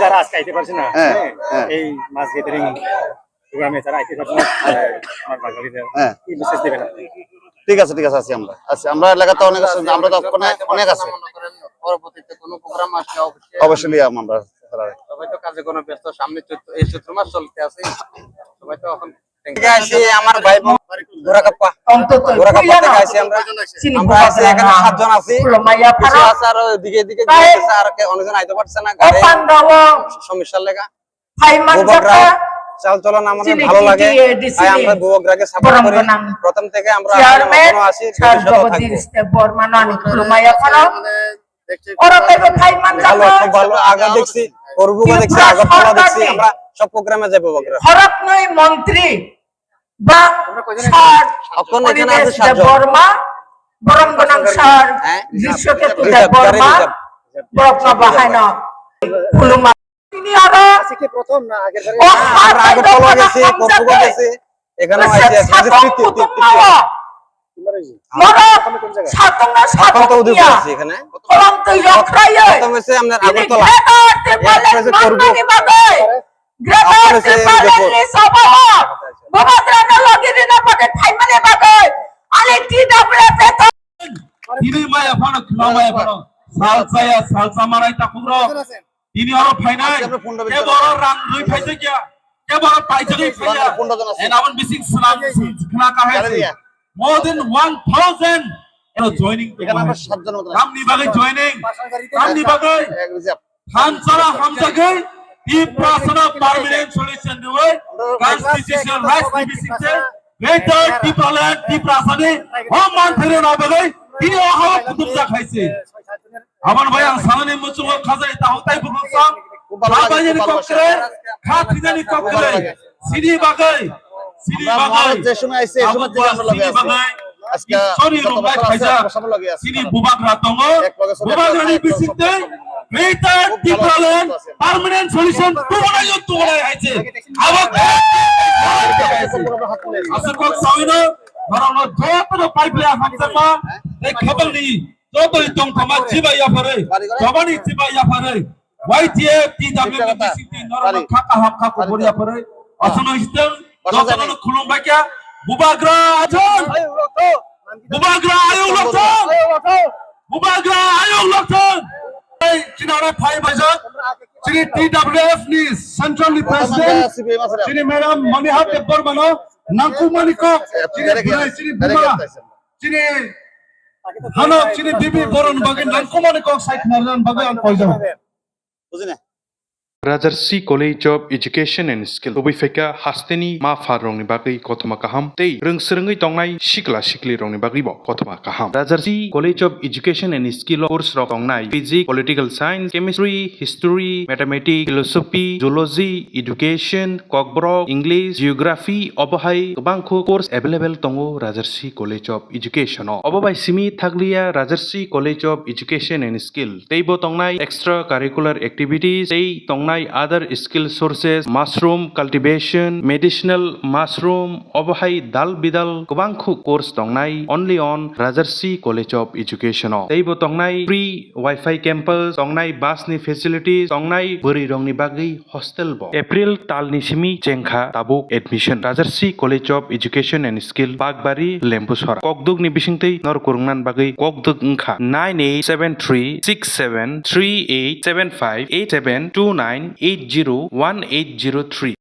যারা আজকে আইতে পারছে না হ্যাঁ, হ্যাঁ। এই মাছ গেদারিং প্রোগ্রামে যারা আইতে পারছে না আমার বাঙালিদের হ্যাঁ। কি মেসেজ দেবেন আপনি? ঠিক আছে আছি আমরা এলাকাতে অনেক আছে, আমরা তো অনেক আছে, পরবর্তীতে কোনো প্রোগ্রাম আসলে অবশ্যই লিয়াম আমরা। সবাই তো কাজে কোনো ব্যস্ত, সামনে এই চৈত্র মাস চলতে আছে, সবাই তো এখন আমার ভাই বোন গোরাকাপ্পা থেকে আইছি আমরা আছি এখানে 7 জন আছি, কিছু আছে আর দিকে গেছে আর অনেকজন আইতে পারছে না, গাড়ি সমস্যার লেগা বুবকরা চাল চলন আমাদের ভালো লাগে, তাই আমরা বুবকরাকে সাপোর্ট করি প্রথম থেকে। আমরা এখনো আছি, ভালো আগা দেখছি, করবুগা দেখছি, আগরতলা দেখছি, আমরা সব প্রোগ্রামে যাবো বুবকরা। খরক নয় মন্ত্রী বা এখন এখানে আছে 7 জন বর্মা বরঙ্গনাং স্যার দৃশ্যকেতু বর্মা বরকনা বাহানা ফুলমা তিনি আরো আজকে প্রথম না আগের বারে আমরা আগরতলা গেছি, করবুগা গেছি, এখানে আইছি এখানে প্রথম হচ্ছে আমাদের Agartala, ini orang final, kebaran rang lui paisa kya, kebaran paisa lui paisa, and awan bising senang kena kahai, more than 1,000, joining. Kami bagai joining, kami bagai, Hansara Hamzagai, di prasana permanent solution dua, constitutional rights bising se, better di parliament di prasana, ham mantere na bagai, ini orang kutup jak haise. আমার ভাই সামনে মুচুল খাজাই তাহতাই বুকুসাম বাবাইনি ককরে খাতিজানি ককরে CD বাগাই যে সময় আইছে এই সময় থেকে আমরা লাগে আছি আজকে sorry রুমবাই খাইজা CD বুবাগরা দङ বুবাগরানি বিসিতে better ডিপ্লোমেন্ট permanent solution তুগলাই আইছে আবাক আসল কক সাউইনো ধরনো যত পাইপলা হামজামা এই খবরনি Jodoh itu sama ciba ya pare, coba nih ciba ya pare, YTF tidak memiliki sisi normal kakak hak kakak beri ya pare, asal itu, jodoh itu kulung baca, bubagra ajon, bubagra ayo lokton, bubagra ayo lokton, Cina orang Thai baca, Cina TWF ni Central President, Cina Madam Manihar Tepor mana, Nangku Maniko, Cina Bunai, Cina Buma, Cina Halo, sini bibi boron bagian dan komane kok site naran bagian poison. বুঝিনা Rajarsi College of Education and Skill Obifeka Hasteni Ma Farong ni Bagi Kotoma Kaham Tei Rung Serengai Tongnai Shikla Shikli Rong ni Bagi Bo Kotoma Kaham Rajarsi College of Education and Skill course Rong Tongnai Physics, Political Science, Chemistry, History, Mathematics, Philosophy, Zoology, Education, Kokborok, English, Geography, Obohai Kebangko course available Tongo Rajarsi College of Education Obobai Simi Thaglia Rajarsi College of Education and Skill Tei Bo Tongnai extracurricular activities Tei Tongnai other skill sources, mushroom cultivation, medicinal mushroom, obohai dal bidal, kubangku course tongnai only on Rajarsi College of Education. Teibo tongnai free Wi-Fi campus, tongnai bus ni facilities, tongnai beri rong ni bagi hostel bo. April tal ni simi cengkha tabuk admission. Rajarsi College of Education and Skill Bagbari Lempuswara. Kokduk ni bisingtei nor kurungnan bagi kokduk ngkha 98736738758729 801803